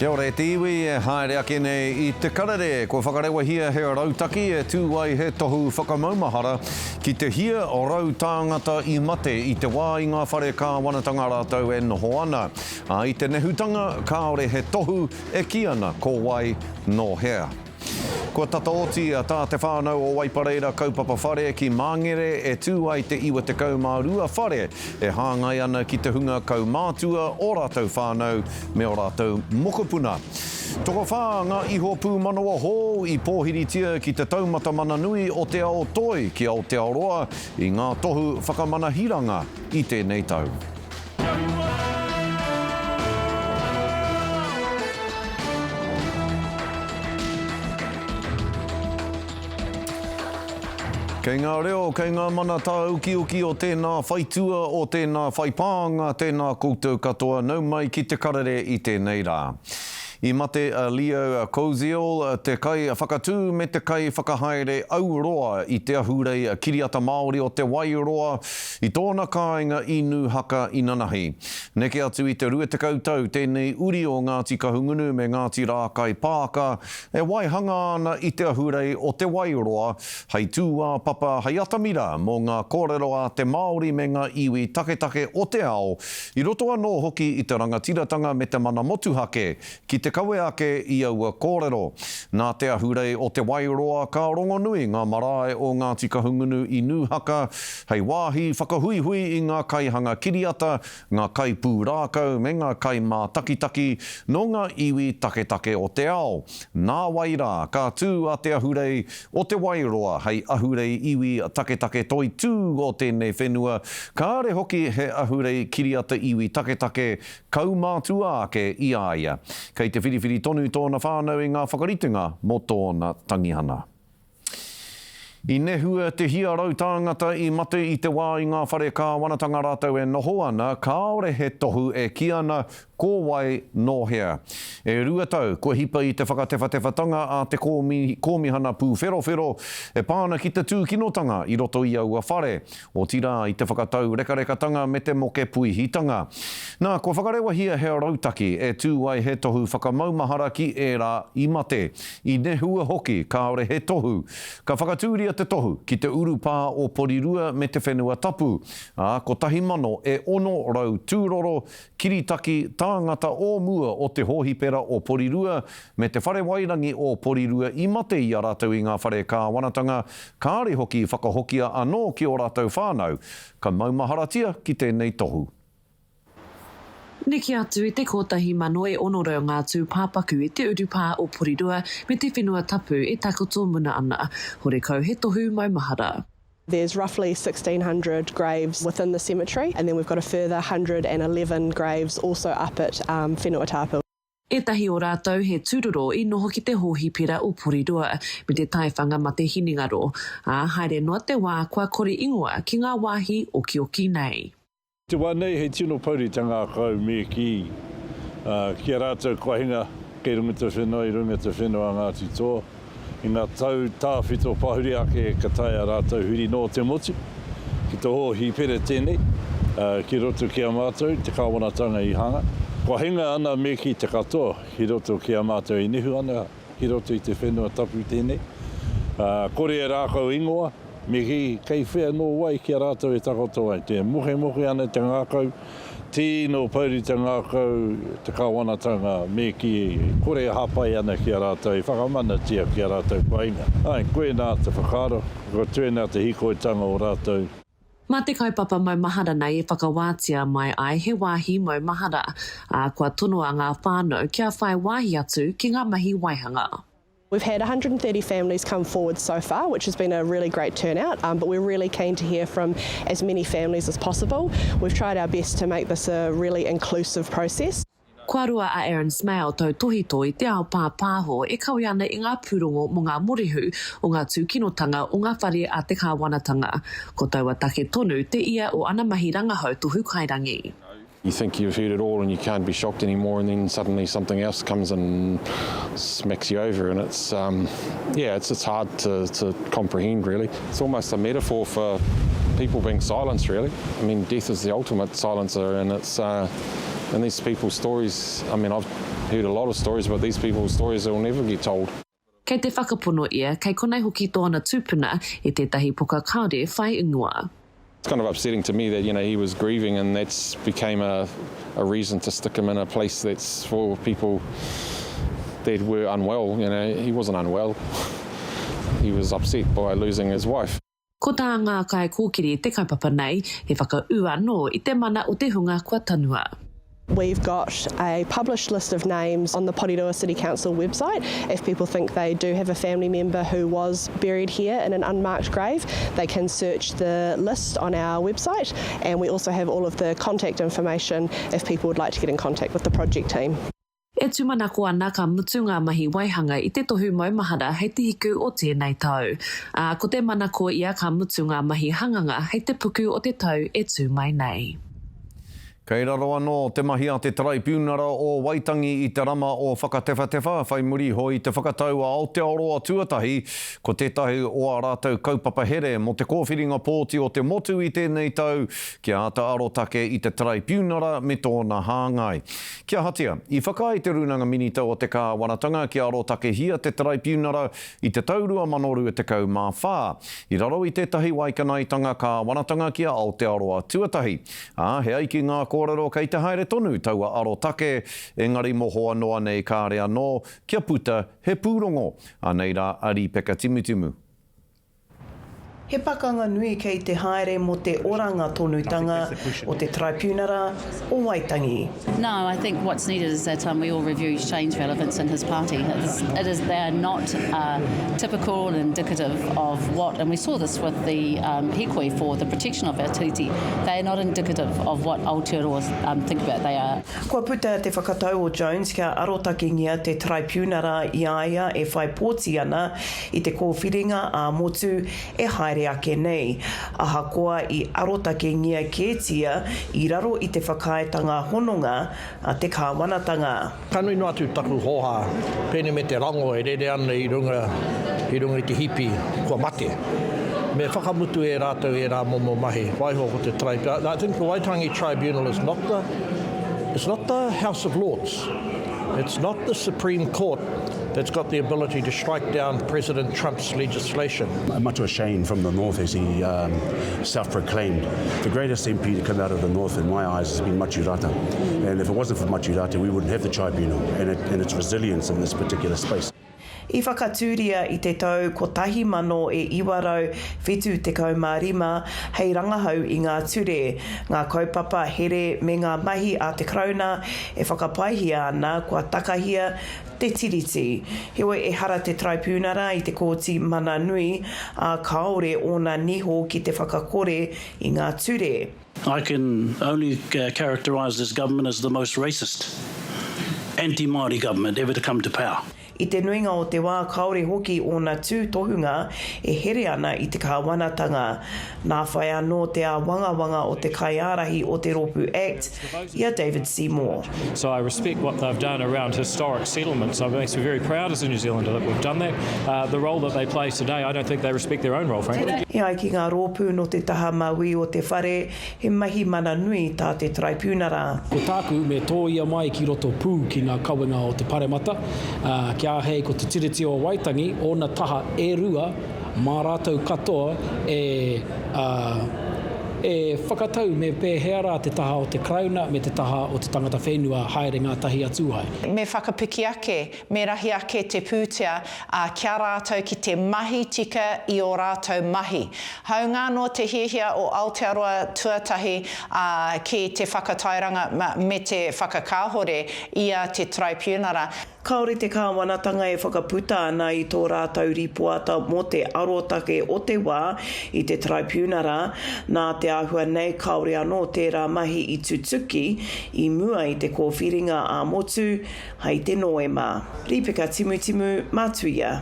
Kia ora te iwi, haere ake nei I te Karere. Ko whakarewa hia he rautaki e tūwai he tohu whakamaumahara ki te hia o rau tāngata I mate I te wā I ngā whare ka wanatanga rātou e noho ana. I te nehutanga, kāore he tohu e ki ana ko wai no hea. Ko tata oti a tā te Whānau o Waipareira kaupapa whare ki Māngere e tūai te iwa te kaumārua whare e hāngai ana ki te hunga kaumātua o rātou Whānau me o rātou mokopuna. Toko whā ngā iho pū manawa hō I pōhiritia ki te taumata mana nui o te ao toi ki Aotearoa I ngā tohu whakamanahiranga I tēnei tau. Kei ngā reo, kei ngā mana tā uki o tēnā whaitua, o tēnā whaipānga, tēnā koutou katoa, nau mai ki te Karere I tēnei rā. I mate a Leo Koziol, te kai whakatū me te kai whakahaere auroa I te ahurei kiriata Māori o te Wairoa I tōna kāinga inu haka inanahi. Neke atu I te rua te kautau, tēnei uri o Ngāti Kahungunu me Ngāti Rākai Pāka, e waihanga ana I te ahurei o te Wairoa, hei tūā papa hei atamira mō ngā kōrero a te Māori me ngā iwi taketake o te ao, I roto anō hoki I te rangatiratanga me te mana motuhake, ki te kawe ake I aua kōrero. Nā te ahurei o te Wairoa ka rongo nui ngā marae o Ngāti Kahungunu I nūhaka, hei wāhi whakahuihui I ngā kaihanga kiriata, ngā kai pūrākau me ngā kai mā takitaki no ngā iwi taketake o te ao. Nā waira, ka tū a te ahurei o te Wairoa, hei ahurei iwi taketake toi tū o tēnei whenua, ka are hoki he ahurei kiriata iwi taketake kaumātua ake I aia. Kei te whiriwhiri tonu tōna whānau I ngā whakaritunga mō tōna tangihana. I nehua te hia rau tāngata I mate I te wā I ngā whare ka wanatanga rātou e noho ana, kāore he tohu e ki ana ko wai no hea. E rua tau, ko hipa I te whakatewhatewhatanga a te kōmihana pū whero e pāna ki te tūkinotanga I roto I aua whare, o tira I te whakatau rekarekatanga me te moke puihitanga. Nā, ko whakarewa hia he rautaki e tūwai he tohu whakamaumahara ki e rā I mate. I nehua hoki, kāore he tohu. Ka whakatūria te tohu ki te urupā o Porirua me te whenua tapu. Ko tahi mano e ono rau tūroro kiritaki tāngata o mua o te hōhipera o Porirua me te whare wairangi o Porirua I mate I a rātou I ngā whare ka wanatanga, kāre hoki whakahokia anō ki o rātou whānau, ka maumaharatia ki tēnei tohu. Niki atu I te kotahi mano e ono reo ngā tū pāpaku I te urupā o Porirua me te whenua tapu e takoto muna ana, hore kau he tohu maumahara. There's roughly 1,600 graves within the cemetery, and then we've got a further 111 graves also up at Whenua Tāpū. E tahi o rātou he tūroro I noho ki te hōhipera o Porirua me te taiwhanga ma te hiningaro, haere noa te wā kua kore ingoa ki ngā wāhi oki nei. Te wānei hei tino pauritanga kau me ki a rātou kwahinga kei runga te whenua I runga te whenua Ngāti Toa. I ngā tau tāwhito pahuri ake ka tae a rātou huri no te motu. Ki te hōhi pere tēnei, ki roto ki a mātou, te kāwanatanga I hanga. Kua hinga ana me ki te katoa, ki roto ki a mātou I nehu ana, ki roto I te whenua tapu tēnei. Kore e rākau ingoa, me ki kei whea no wai ki a rātou E takotoa. Te mohe ana te ngākau, tino pauri te ngākau, te kāwanatanga me ki kore hapai ana ki a rātou, whakamanatia ki a rātou kwainga. Ai, koe nā te whakaro, ko tuena te hikoitanga o rātou. Mā te kaupapa maumahara nei e whakawātia mai ai he wāhi maumahara, kua tonoa ngā whānau kia whai wāhi atu ki ngā mahi waihanga. We've had 130 families come forward so far, which has been a really great turnout, but we're really keen to hear from as many families as possible. We've tried our best to make this a really inclusive process. Kua rua a Aaron Smale tau tohito I te ao pāpāho e kawi ana I ngā pūrongo mō ngā morihu o ngā tūkinotanga o ngā whare a te kāwanatanga. Ko taua take tonu te ia o ana mahi rangahau tohu kairangi. You think you've heard it all and you can't be shocked anymore, and then suddenly something else comes and smacks you over, and it's hard to comprehend really. It's almost a metaphor for people being silenced really. I mean, death is the ultimate silencer, and it's And these people's stories, I mean, I've heard a lot of stories, but these people's stories will never get told. Kei te whakapono ia, kei konei hoki tōna tūpuna e tētahi poka kaore whai ingoa. It's kind of upsetting to me that, you know, he was grieving and that's became a reason to stick him in a place that's for people that were unwell. You know, he wasn't unwell. He was upset by losing his wife. Ko tā ngā kai kōkiri te kaipapa nei, he whakaua no I te mana o te hunga kua tanua. We've got a published list of names on the Porirua City Council website. If people think they do have a family member who was buried here in an unmarked grave, they can search the list on our website, and we also have all of the contact information if people would like to get in contact with the project team. E tūmanako ana ka mutu ngā mahi Wāhanga I te tohu maumahara hei te hiku o tēnei tau. Ko te manako ia ka mutu ngā mahi hanganga hei te puku o te tau e tū mai nei. Kei raro anō te mahi a te tribunara o Waitangi I te rama o whakatewhatewha, whai muri hoi te whakatau a Aotearoa tuatahi, ko tētahi o a rātou kaupapa here mo te kōwhiringa pōti o te motu I tēnei tau, kia ata arotake I te tribunara me tōna hāngai. Kia hatia, I whakai te runanga minita o te kāwanatanga kia arotake hia te tribunara I te taurua manoru e te kau mā whā. I raro I tētahi waikanaitanga kāwanatanga kia Aotearoa tuatahi. He aiki ngā kōrero kei te haere tonu taua arotake, engari moho anoa nei kāre anō, kia puta he pūrongo. Anei rā ari peka timutimu. He pakanga nui kei te haere mo te oranga tonutanga o te tribunara o Waitangi. No, I think what's needed is that we all review change relevance in his party. They are not typical and indicative of what, and we saw this with the hikoi for the protection of our tiriti. They are not indicative of what Aotearoa think about they are. Kua puta te whakatau o Jones kia arotakingia te tribunara I aia e whai pōti ana I te kōwhiringa a motu e haere ake nei. Ahakoa I arotakingia kētia I raro I te whakaetanga hononga a te kāwanatanga. Kanui no atu taku hoha, pēne me te rango e rere ana I runga I te hipi, kua mate. Me whakamutu e rātou e rā momo mahi, waiho ko te tribunal. I think the Waitangi Tribunal is not the House of Lords. It's not the Supreme Court that's got the ability to strike down President Trump's legislation. Much of a shame from the north as he self-proclaimed. The greatest MP to come out of the north in my eyes has been Maturata. And if it wasn't for Maturata, we wouldn't have the tribunal and its resilience in this particular space. I whakatūria I te tau ko tahi mano e iwarau whetu te kaumārima hei rangahau I ngā ture, ngā kaupapa here me ngā mahi a te krauna e whakapaihia ana kua takahia te tiriti. Heoi e hara te tribunara I te kōti mana nui a kaore ona niho ki te whakakore I ngā ture. I can only characterise this government as the most racist, anti-Māori government ever to come to power. I te nuinga o te wā kaore hoki o nā tūtohunga e here ana I te kāwanatanga. Nā whai anō te wangawanga o te kaiarahi o te Ropu Act, ia David Seymour. So I respect what they've done around historic settlements. It makes me very proud as a New Zealander that we've done that. The role that they play today, I don't think they respect their own role, frankly. E ai ki ngā rōpū no te taha maui o te whare, he mahi mana nui tā te tribunara. Ko tāku me tōia mai ki roto pū ki ngā kawenga o te paremata, kia hei ko te tiriti o Waitangi, ona taha e rua, mā rātou katoa e whakatau me pēhea rā te taha o te krauna me te taha o te tangata whenua haere ngā tahi atuhai. Me whakapiki ake, me rahi ake te pūtea kia rātou ki te mahi tika I o rātou mahi. Haunga no te hiahia o Aotearoa tuatahi ki te whakatairanga me te whakakāhore ia te tribunara. Kaore te kāwanatanga e whakaputa ana I tō rātou ripuata mō te arotake o te wā I te tribunara, nā te āhua nei kaore anō tērā mahi I tutuki I mua I te kōwhiringa a motu, hei te noema. Ripeka timutimu, mā Tuia.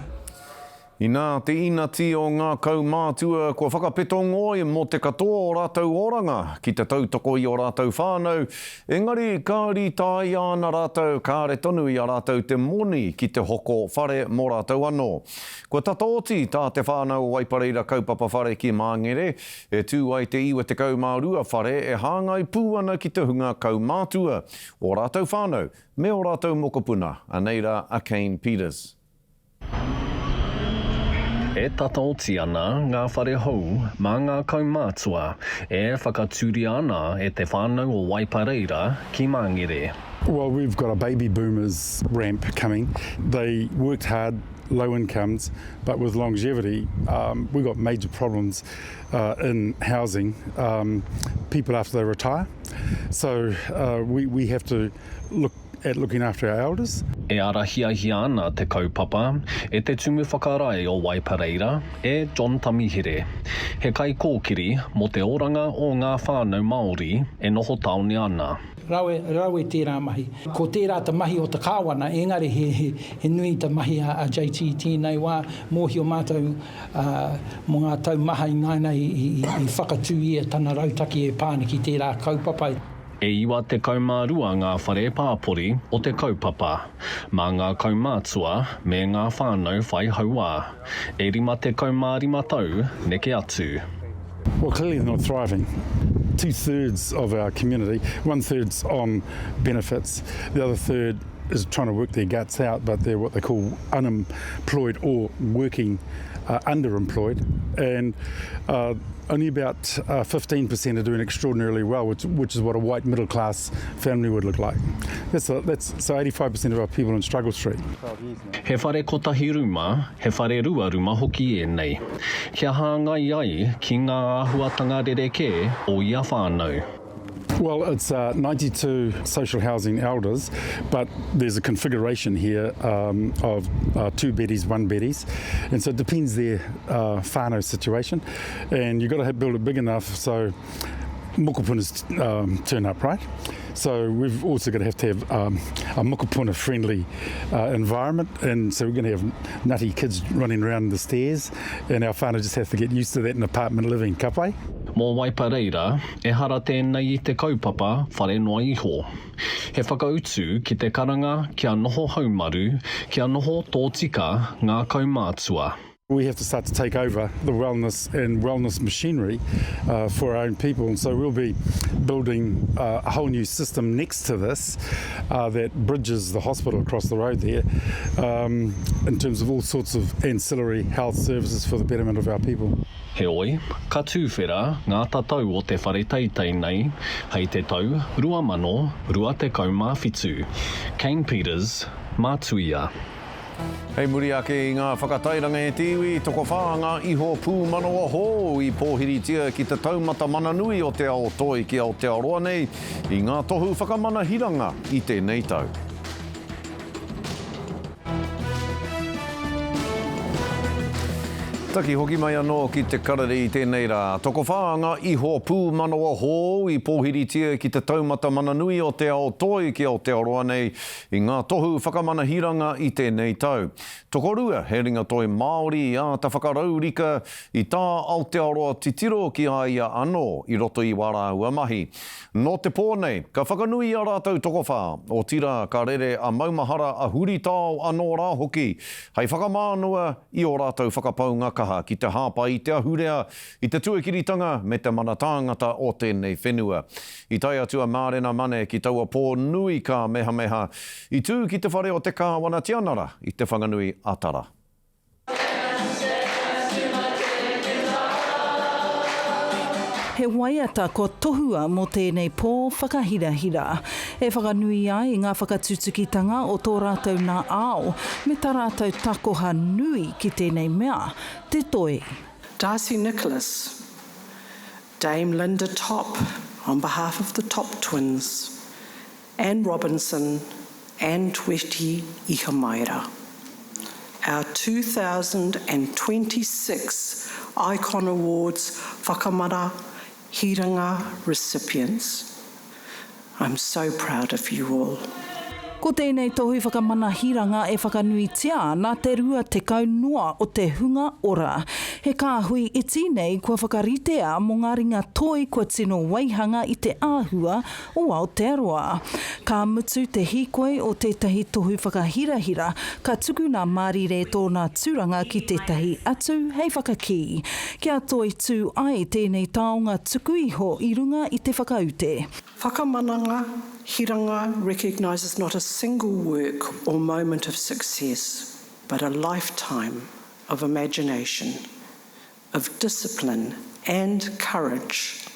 I nā te inati o ngā kaumātua, kua whakapetongo mo te katoa o rātou oranga, ki te tautoko i o rātou whānau. Engari, kāri tai ana rātou, kāre tonu i a rātou te moni ki te hoko whare mō rātou anō. Kua tataoti tā te Whānau Waipareira kaupapa whare ki Māngere, e tū ai te iwa te kaumārua whare e hāngai pūana ki te hunga kaumātua o rātou whānau, me o rātou mokopuna, Anei a Kane Peters. E tataoti ana ngā whare hou mā ngā kaumātua e whakaturi ana e te whānau o Waipareira ki Māngere. Well, we've got a baby boomers ramp coming. They worked hard, low incomes, but with longevity, we've got major problems in housing, people after they retire. So we have to look at looking after our elders. E arahiahia ana te kaupapa e te tumu whakarai o Waipareira e John Tamihere. He kai kōkiri mo te oranga o ngā whānau Māori e noho taone ana. Rawe tērā mahi. Ko tērā te mahi o te kāwana, engari he nui te mahi a JT tēnei wā, mōhi o mātou mō ngā tau maha i ngainei i whakatū ia tana rautaki e pāne ki tērā kaupapa. E iwa te kaumārua ngā whare pāpori o te kaupapa, mā ngā kaumātua me ngā whānau whai haua. E rima te kaumārima tau neke atu. Well, clearly they're not thriving. 2/3 of our community, 1/3's on benefits, the other third is trying to work their guts out, but they're what they call unemployed or working underemployed, and only about 15% are doing extraordinarily well, which is what a white middle class family would look like. So 85% of our people in Struggle Street. He whare kotahi ruma, he whare rua ruma hoki e nei. Kia hāngai ai ki ngā āhuatanga rereke o ia whānau. Well, it's 92 social housing elders, but there's a configuration here of 2 beddies, 1 beddies, and so it depends their whānau situation, and you've got to build it big enough so mokopunas turn up, right? So we've also got to have a mokopuna-friendly environment, and so we're going to have nutty kids running around the stairs, and our whānau just have to get used to that in apartment living, ka pai? Mō Waipareira, e hara tēnei i te kaupapa whare noa iho. He whakautu ki te karanga kia noho haumaru, kia noho tōtika ngā kaumātua. We have to start to take over the wellness machinery for our own people, and so we'll be building a whole new system next to this that bridges the hospital across the road there in terms of all sorts of ancillary health services for the betterment of our people. He oi, ka tūwhera ngā tatau o te whare teitei nei, hei te tau, 2025. Kane Peters, mā Tuia. Hei muri ake i ngā whakatairanga e tiwi, toko whāanga iho pū manoa hō i pōhiritia ki te taumata mananui o te ao toi ki Aotearoa nei, i ngā tohu whakamanahiranga i tēnei tau. Taki hoki mai anō ki te karere i tēnei rā. Toko whāanga iho pū manoa hō i pōhiritia ki te taumata mananui o te ao toi ki Aotearoa nei i ngā tohu whakamanahiranga i tēnei tau. Toko rua he ringa toi Māori i a ta whakaraurika i tā Aotearoa titiro ki a ia anō i roto i wārāua mahi. Nō te pōnei, ka whakanui a rātou toko whā o tira Karere a maumahara a huri tāo anō rā hoki. Hei whakamānua i o rātou whakapaunga ki te hāpa i te ahurea, i te tuakiritanga me te mana tāngata o tēnei whenua. I tai atua mārena mane ki taua pō nui ka meha meha, i tū ki te whare o te kāwana tianara i te whanganui atara. He waiata ko tohua mo tēnei pō whakahirahira. E whakanui ai i ngā whakatutukitanga o tō rātou nā ao, me tā rātou takoha nui ki tēnei mea, te toi. Darcy Nicholas, Dame Linda Top, on behalf of the Top twins, Anne Robinson, and Tweti Ihamaira. Our 2026 Icon Awards Whakamara Hiranga recipients. I'm so proud of you all. Ko tēnei tohu whakamanahiranga e whakanuitia nā te rua te kaunua o te hunga ora. He kāhui iti nei kua whakaritea mō ngā ringa toi kua tino Waihanga i te āhua o Aotearoa. Ka mutu te hikoe o tētahi tohu whakahirahira, ka tuku nā Marire tōna tūranga ki tētahi atu hei whakaki. Kia toi tū ai tēnei taonga tuku iho i runga i te whakaute. Whakamananga, hiranga recognises not a single work or moment of success, but a lifetime of imagination, of discipline and courage.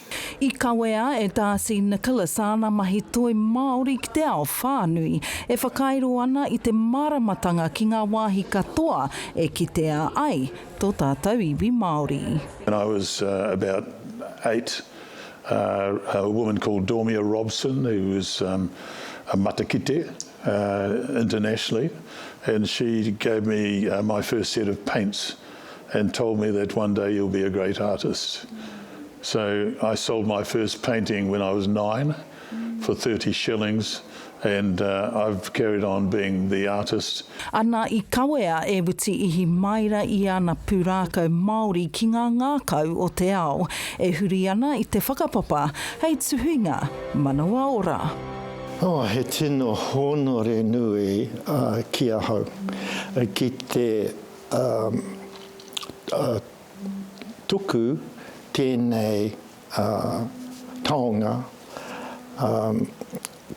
I kawea e Darcy Nicholas ana mahi toi Māori ki te ao whānui e whakairo ana i te maramatanga ki ngā wāhi katoa e ki te a ai tō tātou iwi Māori. When I was about 8, a woman called Dormia Robson, who was a matakite internationally, and she gave me my first set of paints and told me that one day you'll be a great artist. So I sold my first painting when I was 9 for 30 shillings, and I've carried on being the artist. Ana I kawea e wuti ihi maira I ana pūrākau Māori ki ngā ngākau o te ao, e huri ana I te whakapapa, hei tuhinga, manawa ora. He tino honore nui ki ahau, ki te tuku tēnei taonga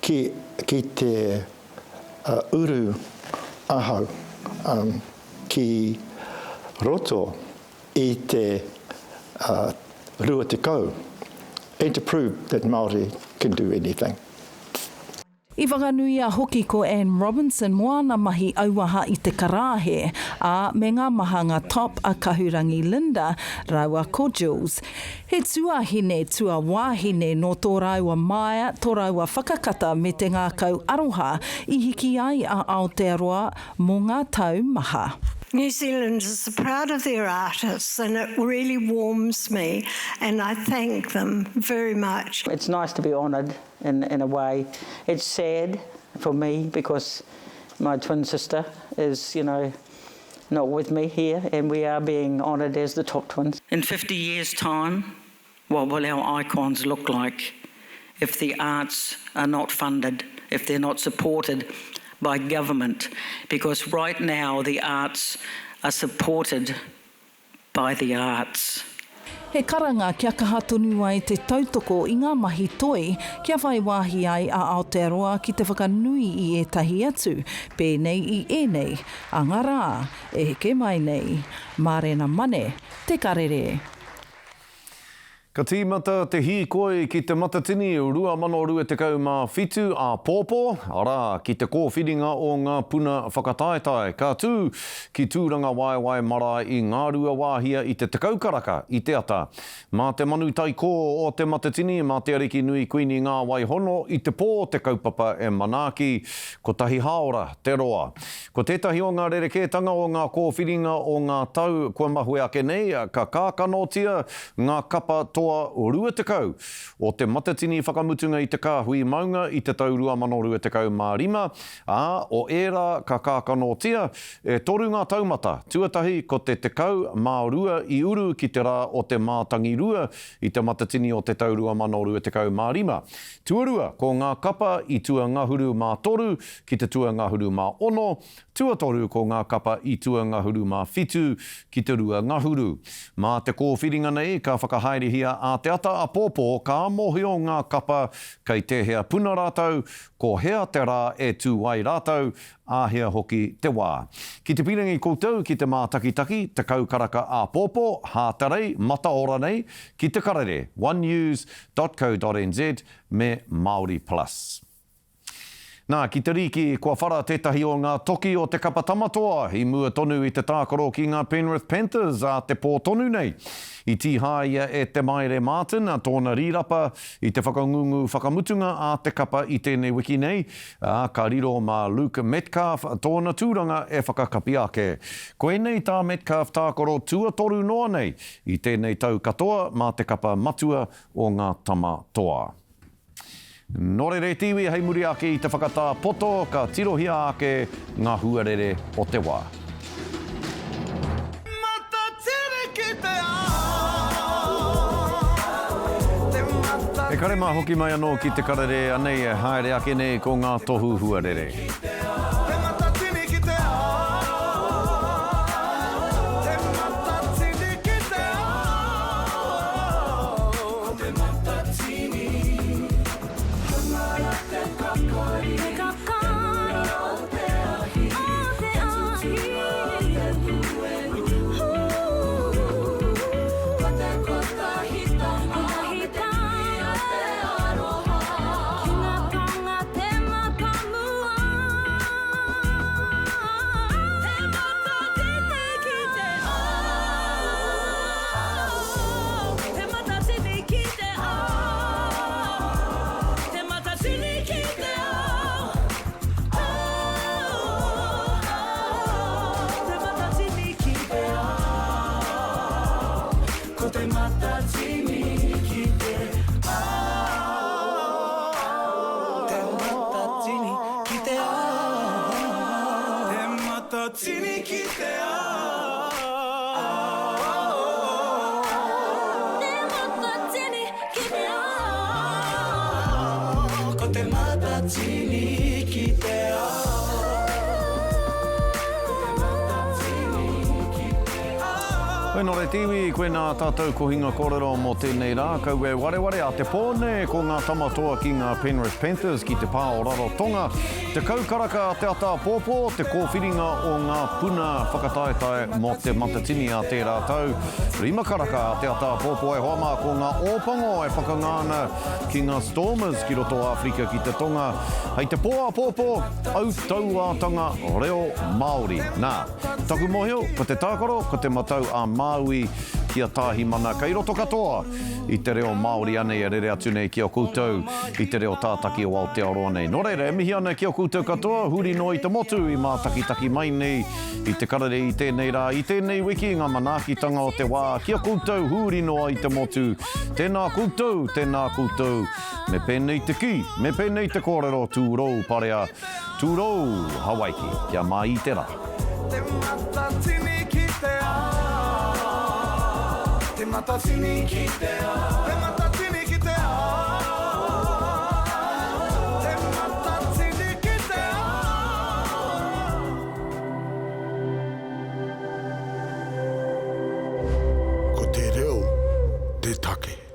ki te uru ahau ki roto I te rua te kau, and to prove that Māori can do anything. I whakanuia hoki ko Anne Robinson moana mahi auaha I te karāhe, a me ngā mahanga top a kahurangi Linda, raua ko Jules. He tuahine tua wāhine no tō raua maia, tō raua whakakata me te ngā kau aroha I hiki ai a Aotearoa mō ngā tau maha. New Zealanders are proud of their artists and it really warms me and I thank them very much. It's nice to be honoured in a way. It's sad for me because my twin sister is, not with me here and we are being honoured as the top twins. In 50 years' time, what will our icons look like if the arts are not funded, if they're not supported by government, because right now the arts are supported by the arts. He karanga kia kahatonu ai te tautoko I ngā mahi toi kia whai wāhi ai a Aotearoa ki te whakanui I etahi atu, pēnei I ēnei, a ngā rā, e heke mai nei, mārena mane, te karere. Ka tīmata te hīkoi ki te matatini rua mano rua te kauma whitu a pōpō, ara ki te kōwhiringa o ngā puna whakataetai. Ka tū ki tūranga waiwai mara I ngā rua wāhia I te tekaukaraka I te ata. Mā te manu taiko o te matatini, mā te ariki nui kuini ngā waihono I te pō te kaupapa e manaki, ko tahi haora te roa. Ko tētahi o ngā rerekētanga o ngā kōwhiringa o ngā tau kua mahue ake nei, ka kākanotia ngā kapa toa rua te kau. O te matatini whakamutunga I te kāhui maunga I te tau rua mano rua te kau mā rima, o era ka kākanotia e toru ngā taumata. Tuatahi ko te kau mā rua I uru ki te rā o te mātangi rua I te matatini o te tau rua mano rua te kau mā rima. Tuarua ko ngā kapa I tua ngahuru mā toru ki te tua ngahuru mā ono, tuatoru ko ngā kapa I tua ngahuru mā whitu ki te rua ngahuru. Mā te kōwhiringa nei ka whakahaerehia a te ata a pōpō ka mohio ngā kapa kei te hea puna rātau, ko hea te rā e tū wai rātau, āhea hoki te wā. Ki te pirangi koutou ki te mātakitaki, te kaukaraka a pōpō, hātarei, mataora nei, ki te karere, onenews.co.nz me Māori Plus. Nā, ki te riki, kua whara tētahi o ngā toki o te kapa tamatoa, I mua tonu I te tākaro ki ngā Penrith Panthers a te pō tonu nei. I tīhaia e te Maire Martin a tōna rirapa I te whakangungu whakamutunga a te kapa I tēnei wiki nei, ka riro mā Luke Metcalf tōna tūranga e whakakapi ake. Ko enei tā Metcalf tākaro tuatoru noa nei I tēnei tau katoa mā te kapa matua o ngā tamatoa. Norere tiwi hei muri ake I te whakatā poto, ka tirohia ake ngā huarere o te wā. E kare mā hoki mai anō ki te karere Anei e haere ake nei ko ngā tohu huarere. Koe nore tiwi, koe nā tātou kohinga kōrero mō tēnei rā, kau e wareware a te pōne ko ngā tamatoa ki ngā Penrith Panthers ki te pā o Rarotonga, te kaukaraka a te ata pōpō, te kōwhiringa o ngā puna whakataetae mō te matatini a te rātau, rimakaraka a te ata pōpō e hoama ko ngā ōpango e whakangāna ki ngā Stormers ki roto Afrika ki te tonga, hei te pōa pōpō, au tauatanga reo Māori. Nā, taku mohio, ko te tākaro, ko te matau a Māui kia tāhi mana kei roto katoa I te reo Māori anei e rere atu nei kia koutou I te reo tātaki o Aotearoa nei. Nō reire, mihi ana kia koutou katoa, huri no I te motu I mā taki mai nei I te karere I tēnei rā, I tēnei wiki ngā manaakitanga o te wā, kia koutou huri noa I te motu. Tēnā koutou, me pēnei te ki, me pēnei te kōrero tūrou parea, tūrou Hawaiki, kia mā I te rā. Te matatini ki te Te matatini ki te Te matatini ki te Te matatini ki te Ko te reo, te take.